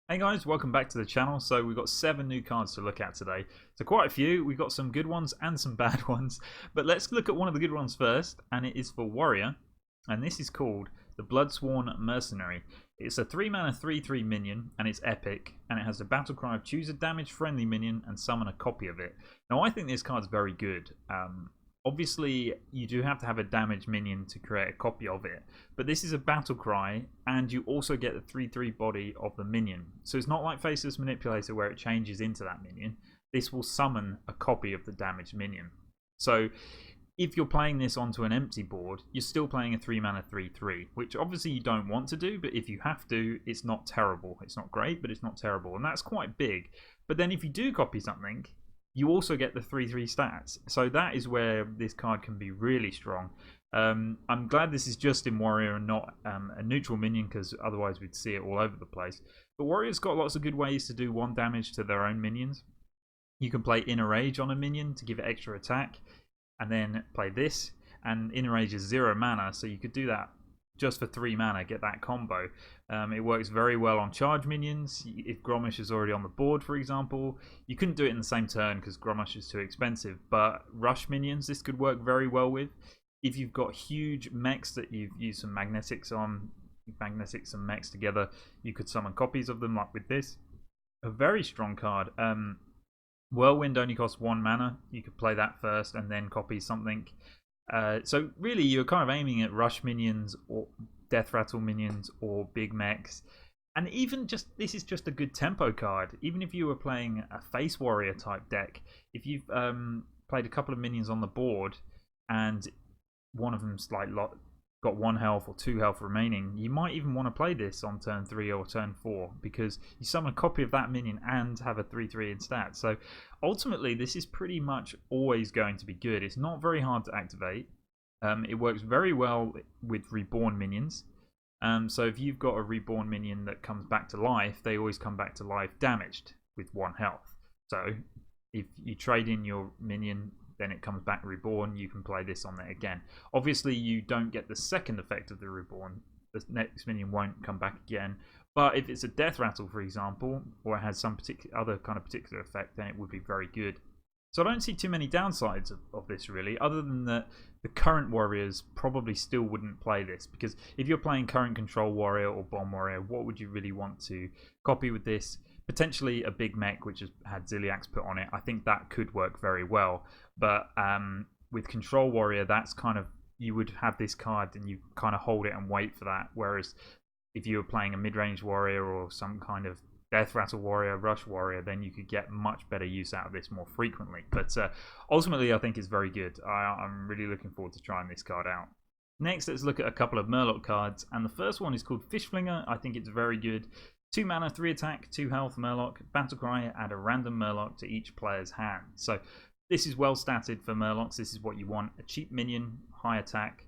Hey guys, welcome back to the channel. So we've got 7 new cards to look at today. So quite a few. We've got some good ones and some bad ones. But let's look at one of the good ones first, and it is for Warrior. And this is called the Bloodsworn Mercenary. It's a 3 mana 3/3 minion, and it's epic. And it has the battle cry of choose a damage friendly minion and summon a copy of it. Now I think this card's very good. Obviously, you do have to have a damaged minion to create a copy of it, but this is a battle cry, and you also get the 3/3 body of the minion. So it's not like Faceless Manipulator where it changes into that minion. This will summon a copy of the damaged minion. So if you're playing this onto an empty board, you're still playing a 3 mana 3/3, which obviously you don't want to do, but if you have to, it's not terrible. It's not great, but it's not terrible, and that's quite big. But then if you do copy something, you also get the 3/3 stats. So that is where this card can be really strong. I'm glad this is just in Warrior and not a neutral minion, because otherwise we'd see it all over the place. But Warrior's got lots of good ways to do 1 damage to their own minions. You can play Inner Rage on a minion to give it extra attack, and then play this. And Inner Rage is 0 mana, so you could do that just for 3 mana, get that combo. It works very well on charge minions. If Grommash is already on the board, for example, you couldn't do it in the same turn because Grommash is too expensive, but rush minions this could work very well with. If you've got huge mechs that you've used some magnetics on, magnetics and mechs together, you could summon copies of them, like with this. A very strong card. Whirlwind only costs 1 mana. You could play that first and then copy something. So really you're kind of aiming at rush minions or death rattle minions or big mechs, and even just this is just a good tempo card. Even if you were playing a face warrior type deck, if you've played a couple of minions on the board and one of them's like got 1 health or 2 health remaining, you might even want to play this on turn 3 or turn 4 because you summon a copy of that minion and have a 3/3 in stats. So ultimately this is pretty much always going to be good. It's not very hard to activate. It works very well with Reborn minions. So if you've got a Reborn minion that comes back to life, they always come back to life damaged with 1 health. So if you trade in your minion, then it comes back reborn, you can play this on it again. Obviously you don't get the second effect of the reborn. The next minion won't come back again, but if it's a death rattle, for example, or it has some other kind of particular effect, then it would be very good. So I don't see too many downsides of this really, other than that the current warriors probably still wouldn't play this, because if you're playing current control warrior or bomb warrior, what would you really want to copy with this? Potentially a big mech which has had Ziliax put on it. I think that could work very well, but with control warrior, that's kind of, you would have this card and you kind of hold it and wait for that, whereas if you were playing a mid-range warrior or some kind of death rattle warrior, rush warrior, then you could get much better use out of this more frequently. But ultimately I think it's very good. I'm really looking forward to trying this card out. Next, let's look at a couple of Murloc cards, and the first one is called Fishflinger. I think it's very good. 2 mana, 3 attack, 2 health Murloc, battle cry, add a random Murloc to each player's hand. So this is well statted for Murlocs. This is what you want. A cheap minion, high attack.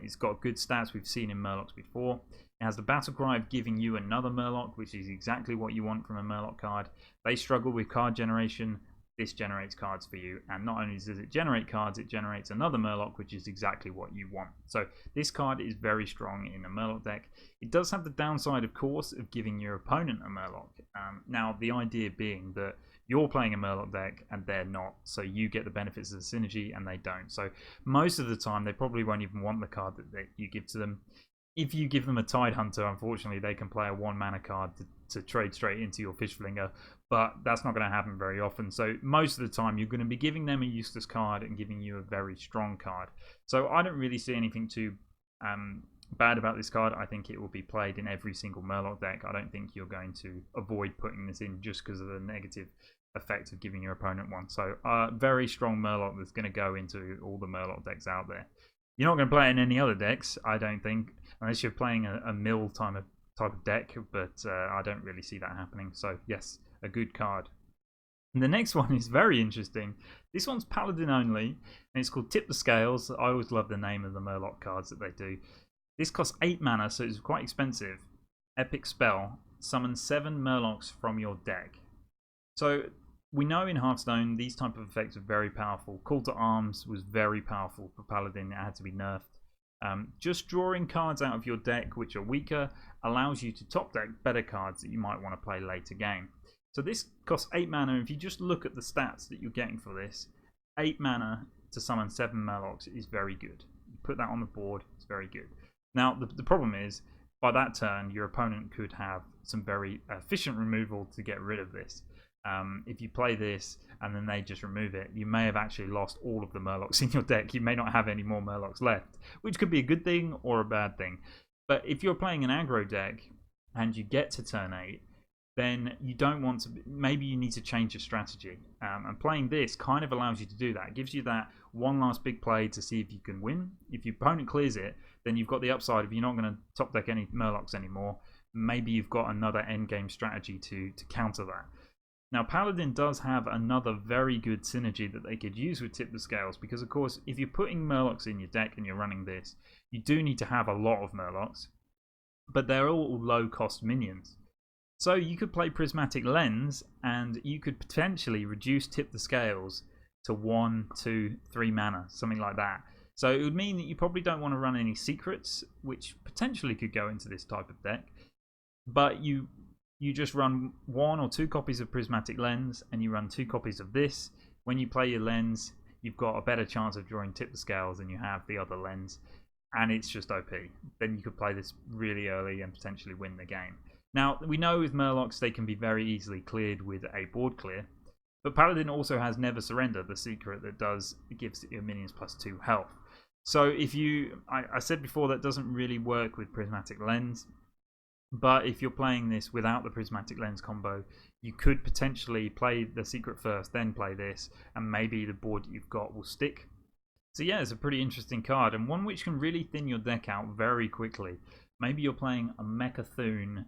It's got good stats we've seen in Murlocs before. It has the battle cry of giving you another Murloc, which is exactly what you want from a Murloc card. They struggle with card generation. This generates cards for you, and not only does it generate cards, it generates another Murloc, which is exactly what you want. So this card is very strong in a Murloc deck. It does have the downside, of course, of giving your opponent a Murloc. Now the idea being that you're playing a Murloc deck and they're not, so you get the benefits of the synergy and they don't. So most of the time they probably won't even want the card that you give to them. If you give them a Tidehunter, unfortunately they can play a 1 mana card to trade straight into your Fishflinger, but that's not going to happen very often. So most of the time you're going to be giving them a useless card and giving you a very strong card. So I don't really see anything too bad about this card. I think it will be played in every single Murloc deck. I don't think you're going to avoid putting this in just because of the negative effect of giving your opponent one. So very strong Murloc that's going to go into all the Murloc decks out there. You're not going to play it in any other decks, I don't think, unless you're playing a mill type of deck, but I don't really see that happening. So yes, a good card. And the next one is very interesting. This one's Paladin only, and it's called Tip the Scales. I always love the name of the Murloc cards that they do. This costs 8 mana, so it's quite expensive. Epic spell. Summon 7 Murlocs from your deck. So we know in Hearthstone these type of effects are very powerful. Call to Arms was very powerful for Paladin. It had to be nerfed. Just drawing cards out of your deck which are weaker allows you to top deck better cards that you might want to play later game. So this costs 8 mana. If you just look at the stats that you're getting for this, 8 mana to summon 7 Murlocs is very good. You put that on the board, it's very good. Now the problem is, by that turn your opponent could have some very efficient removal to get rid of this. If you play this and then they just remove it, you may have actually lost all of the Murlocs in your deck. You may not have any more Murlocs left, which could be a good thing or a bad thing. But if you're playing an aggro deck and you get to turn 8, then you don't want to. Maybe you need to change your strategy. And playing this kind of allows you to do that. It gives you that one last big play to see if you can win. If your opponent clears it, then you've got the upside. If you're not going to top deck any Murlocs anymore, maybe you've got another end game strategy to counter that. Now, Paladin does have another very good synergy that they could use with Tip the Scales, because, of course, if you're putting Murlocs in your deck and you're running this, you do need to have a lot of Murlocs, but they're all low-cost minions. So you could play Prismatic Lens, and you could potentially reduce Tip the Scales to 1, 2, 3 mana, something like that. So it would mean that you probably don't want to run any secrets, which potentially could go into this type of deck, but you just run 1 or 2 copies of Prismatic Lens and you run 2 copies of this. When you play your lens, you've got a better chance of drawing Tip the Scales than you have the other lens, and it's just OP. Then you could play this really early and potentially win the game. Now, we know with Murlocs they can be very easily cleared with a board clear, but Paladin also has Never Surrender, the secret that gives your minions +2 health. So if I said before that doesn't really work with Prismatic Lens, but if you're playing this without the Prismatic Lens combo, you could potentially play the secret first, then play this, and maybe the board that you've got will stick. So yeah, it's a pretty interesting card, and one which can really thin your deck out very quickly. Maybe you're playing a Mechathune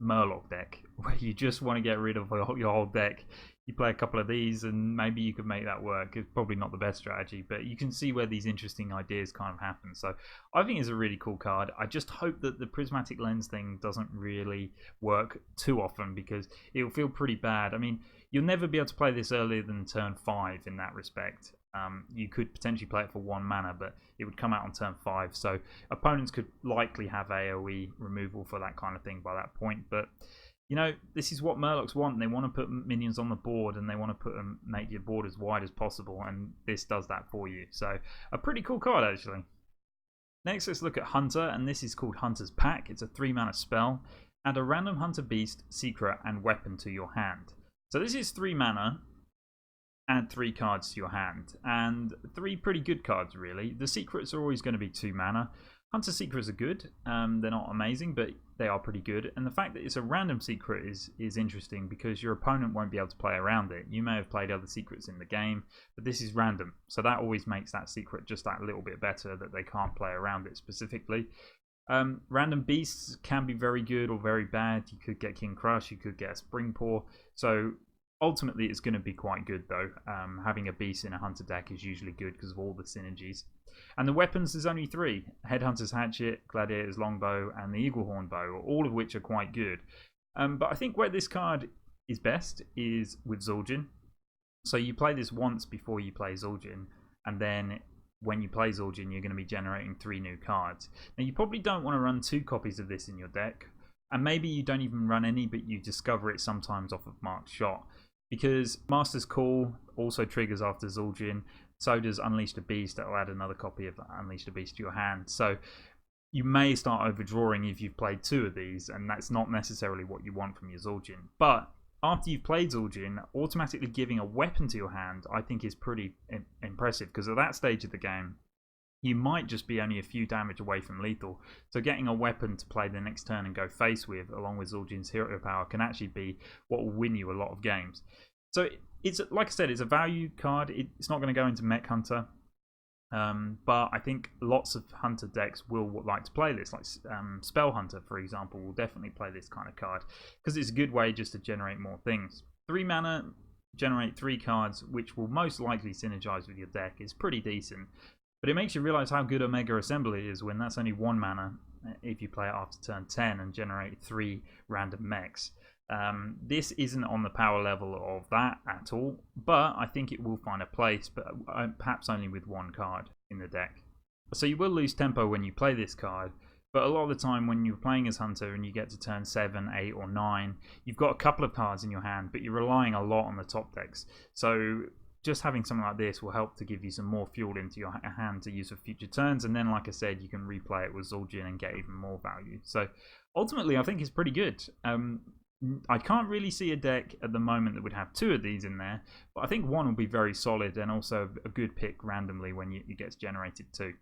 Murloc deck where you just want to get rid of your whole deck. You play a couple of these and maybe you could make that work. It's probably not the best strategy, but you can see where these interesting ideas kind of happen. So I think it's a really cool card. I just hope that the Prismatic Lens thing doesn't really work too often, because it'll feel pretty bad. I mean, you'll never be able to play this earlier than turn 5 in that respect. You could potentially play it for 1 mana, but it would come out on turn 5. So opponents could likely have AoE removal for that kind of thing by that point. But you know, this is what Murlocs want. They want to put minions on the board, and they want to make your board as wide as possible, and this does that for you. So a pretty cool card, actually. Next, let's look at Hunter, and this is called Hunter's Pack. It's a 3 mana spell. Add a random Hunter Beast, Secret, and Weapon to your hand. So this is 3 mana. Add 3 cards to your hand, and 3 pretty good cards, really. The secrets are always going to be 2 mana. Hunter secrets are good. They're not amazing, but they are pretty good. And the fact that it's a random secret is interesting, because your opponent won't be able to play around it. You may have played other secrets in the game, but this is random. So that always makes that secret just that little bit better, that they can't play around it specifically. Random beasts can be very good or very bad. You could get King Crush, you could get a Springpaw. So ultimately it's going to be quite good, though. Having a beast in a hunter deck is usually good because of all the synergies. And the weapons, there's only 3. Headhunter's Hatchet, Gladiator's Longbow, and the Eaglehorn Bow, all of which are quite good. But I think where this card is best is with Zul'jin. So you play this once before you play Zul'jin, and then when you play Zul'jin, you're going to be generating 3 new cards. Now, you probably don't want to run 2 copies of this in your deck, and maybe you don't even run any, but you discover it sometimes off of Marked Shot, because Master's Call also triggers after Zul'jin. So does Unleash the Beast. That will add another copy of Unleash the Beast to your hand. So you may start overdrawing if you've played 2 of these, and that's not necessarily what you want from your Zul'jin. But after you've played Zul'jin, automatically giving a weapon to your hand, I think, is pretty impressive, because at that stage of the game, you might just be only a few damage away from lethal. So getting a weapon to play the next turn and go face with, along with Zul'jin's hero power, can actually be what will win you a lot of games. So it's, like I said, it's a value card. It's not going to go into Mech Hunter, but I think lots of Hunter decks will like to play this. Like Spell Hunter, for example, will definitely play this kind of card, because it's a good way just to generate more things. 3 mana, generate 3 cards, which will most likely synergize with your deck. Is pretty decent. But it makes you realize how good Omega Assembly is when that's only 1 mana if you play it after turn 10 and generate 3 random mechs. This isn't on the power level of that at all, but I think it will find a place, but perhaps only with 1 card in the deck. So you will lose tempo when you play this card, but a lot of the time when you're playing as Hunter and you get to turn 7, 8 or 9, you've got a couple of cards in your hand, but you're relying a lot on the top decks. So just having something like this will help to give you some more fuel into your hand to use for future turns, and then like I said, you can replay it with Zul'jin and get even more value. So ultimately I think it's pretty good. I can't really see a deck at the moment that would have 2 of these in there, but I think 1 will be very solid and also a good pick randomly when it gets generated too.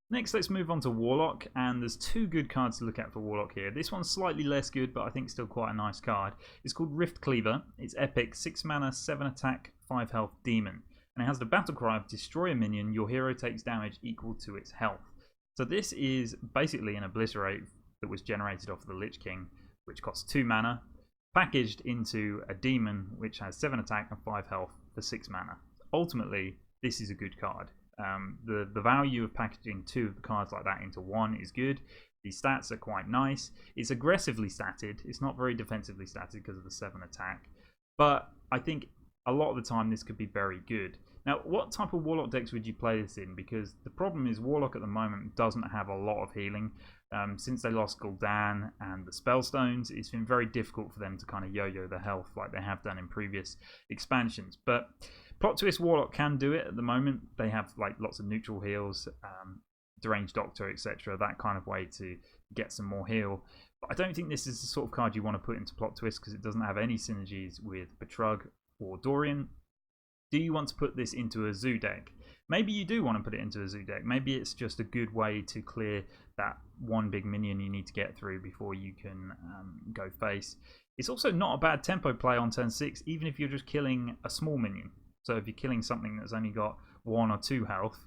Next, let's move on to Warlock, and there's 2 good cards to look at for Warlock here. This one's slightly less good, but I think still quite a nice card. It's called Rift Cleaver. It's epic, 6 mana, 7 attack, 5 health demon. And it has the battle cry of destroy a minion, your hero takes damage equal to its health. So this is basically an Obliterate that was generated off of the Lich King, which costs 2 mana, packaged into a demon which has 7 attack and 5 health for 6 mana. Ultimately, this is a good card. The value of packaging 2 of the cards like that into 1 is good. The stats are quite nice. It's aggressively statted. It's not very defensively statted because of the 7 attack. But I think a lot of the time this could be very good. Now, what type of Warlock decks would you play this in? Because the problem is Warlock at the moment doesn't have a lot of healing. Since they lost Gul'dan and the Spellstones, it's been very difficult for them to kind of yo-yo the health like they have done in previous expansions. But Plot Twist Warlock can do it at the moment. They have like lots of neutral heals, Deranged Doctor, etc. That kind of way to get some more heal. But I don't think this is the sort of card you want to put into Plot Twist because it doesn't have any synergies with Betrug or Dorian. Do you want to put this into a Zoo deck? Maybe you do want to put it into a Zoo deck. Maybe it's just a good way to clear that one big minion you need to get through before you can go face. It's also not a bad tempo play on turn 6, even if you're just killing a small minion. So if you're killing something that's only got 1 or 2 health,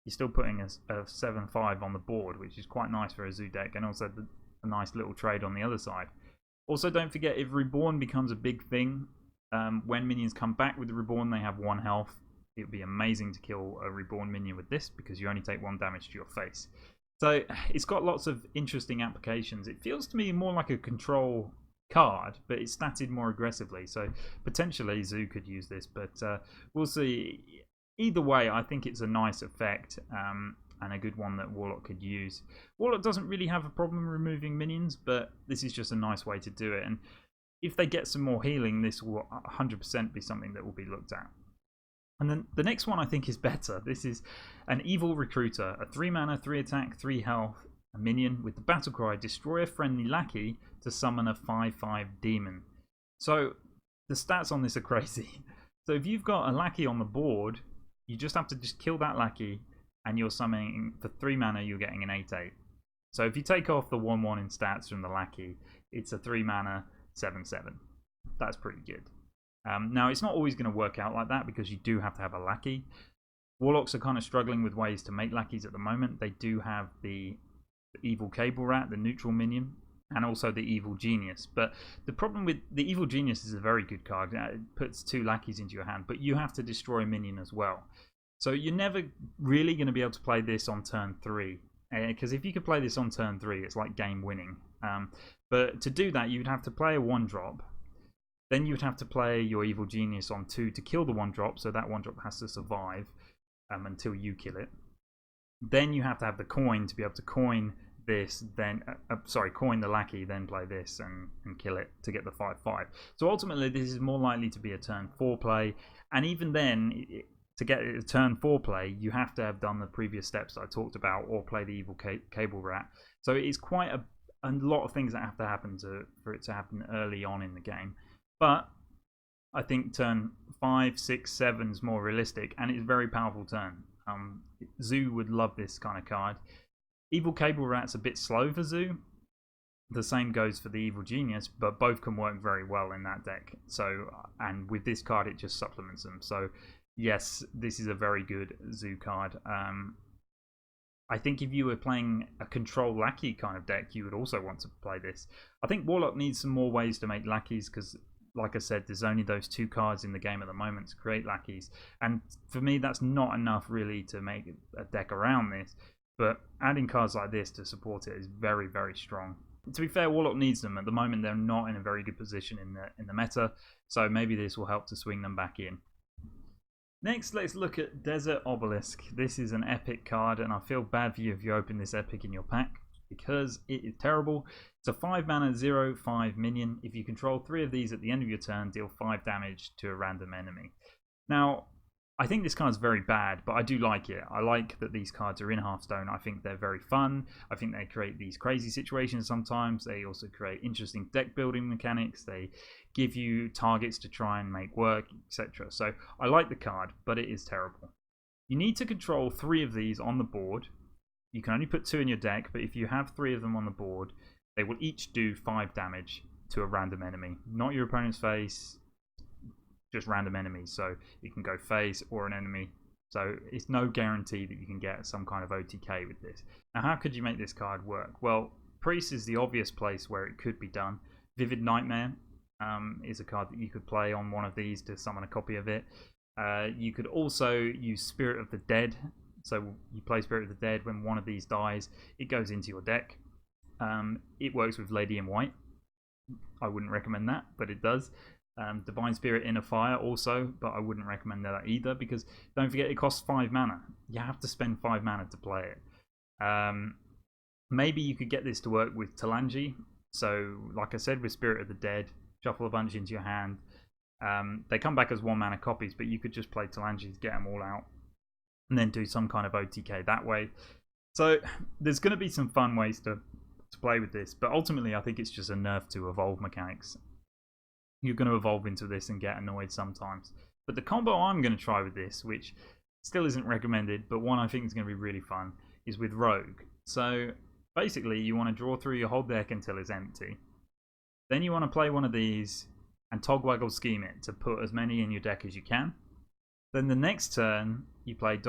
you're still putting a 7/5 on the board, which is quite nice for a Zoo deck, and also a nice little trade on the other side. Also, don't forget, if Reborn becomes a big thing, when minions come back with the Reborn, they have 1 health. It would be amazing to kill a Reborn minion with this because you only take 1 damage to your face. So it's got lots of interesting applications. It feels to me more like a control card, but it's statted more aggressively. So potentially Zoo could use this, but we'll see. Either way, I think it's a nice effect and a good one that Warlock could use. Warlock doesn't really have a problem removing minions, but this is just a nice way to do it. And if they get some more healing, this will 100% be something that will be looked at. And then the next one I think is better. This is an Evil Recruiter, a 3 mana, 3 attack, 3 health, a minion with the battle cry, destroy a friendly lackey to summon a 5/5 demon. So the stats on this are crazy. So if you've got a lackey on the board, you just have to just kill that lackey and you're summoning, for 3 mana you're getting an 8/8. So if you take off the 1/1 in stats from the lackey, it's a 3 mana 7/7. That's pretty good. Now, it's not always going to work out like that because you do have to have a lackey. Warlocks are kind of struggling with ways to make lackeys at the moment. They do have the Evil Cable Rat, the neutral minion, and also the Evil Genius. But the problem with the Evil Genius is a very good card. It puts 2 lackeys into your hand, but you have to destroy a minion as well. So you're never really going to be able to play this on turn 3. Because if you could play this on turn 3, it's like game winning. But to do that, you'd have to play a 1-drop. Then you'd have to play your Evil Genius on 2 to kill the 1-drop, so that 1-drop has to survive until you kill it. Then you have to have the coin to be able to coin this, then coin the lackey, then play this and kill it to get the 5/5. So ultimately, this is more likely to be a turn 4 play, and even then, to get a turn 4 play, you have to have done the previous steps that I talked about, or play the Evil Cable Rat. So it's quite a lot of things that have to happen for it to happen early on in the game. But I think turn 5, 6, 7 is more realistic, and it's a very powerful turn. Zoo would love this kind of card. Evil Cable Rat's a bit slow for Zoo. The same goes for the Evil Genius, but both can work very well in that deck. So, and with this card, it just supplements them. So, yes, this is a very good Zoo card. I think if you were playing a control lackey kind of deck, you would also want to play this. I think Warlock needs some more ways to make lackeys because, like I said, there's only those 2 cards in the game at the moment to create lackeys. And for me, that's not enough really to make a deck around this. But adding cards like this to support it is very, very strong. To be fair, Warlock needs them. At the moment, they're not in a very good position in the meta. So maybe this will help to swing them back in. Next, let's look at Desert Obelisk. This is an epic card, and I feel bad for you if you open this epic in your pack, because it is terrible. It's a 5 mana 0/5 minion. If you control 3 of these at the end of your turn, deal 5 damage to a random enemy. Now, I think this card's very bad, but I do like it. I like that these cards are in Hearthstone. I think they're very fun. I think they create these crazy situations sometimes. They also create interesting deck building mechanics. They give you targets to try and make work, etc. So I like the card, but it is terrible. You need to control 3 of these on the board. You can only put 2 in your deck, but if you have 3 of them on the board, they will each do 5 damage to a random enemy. Not your opponent's face, just random enemies. So it can go face or an enemy. So it's no guarantee that you can get some kind of OTK with this. Now, how could you make this card work? Well, Priest is the obvious place where it could be done. Vivid Nightmare is a card that you could play on one of these to summon a copy of it. You could also use Spirit of the Dead. So you play Spirit of the Dead. When one of these dies, it goes into your deck. It works with Lady in White. I wouldn't recommend that, but it does. Divine Spirit Inner Fire also, but I wouldn't recommend that either, because don't forget it costs 5 mana. You have to spend 5 mana to play it. Maybe you could get this to work with Talanji. So, like I said, with Spirit of the Dead, shuffle a bunch into your hand. They come back as 1 mana copies, but you could just play Talanji to get them all out, and then do some kind of OTK that way. So, there's going to be some fun ways to play with this, but ultimately I think it's just a nerf to evolve mechanics. You're going to evolve into this and get annoyed sometimes. But the combo I'm going to try with this, which still isn't recommended, but one I think is going to be really fun, is with Rogue. So basically you want to draw through your whole deck until it's empty. Then you want to play one of these and Togwaggle Scheme it to put as many in your deck as you can. Then the next turn you play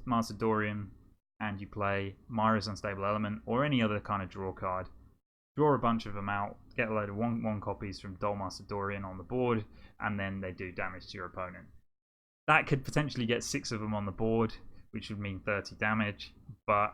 Master Dorian and you play Myra's Unstable Element or any other kind of draw card. Draw a bunch of them out, get a load of 1/1 copies from Master Dorian on the board, and then they do damage to your opponent. That could potentially get 6 of them on the board, which would mean 30 damage, but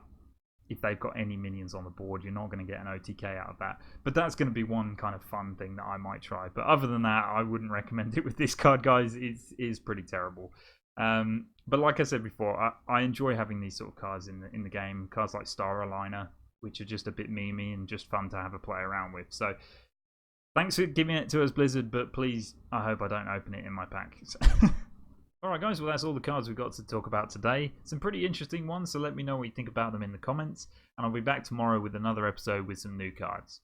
if they've got any minions on the board, you're not going to get an OTK out of that. But that's going to be one kind of fun thing that I might try. But other than that, I wouldn't recommend it with this card, guys. It is pretty terrible. But like I said before, I enjoy having these sort of cards in the game. Cards like Star Aligner, which are just a bit memey and just fun to have a play around with. So thanks for giving it to us, Blizzard, but please, I hope I don't open it in my pack. Alright guys, well that's all the cards we've got to talk about today. Some pretty interesting ones, so let me know what you think about them in the comments. And I'll be back tomorrow with another episode with some new cards.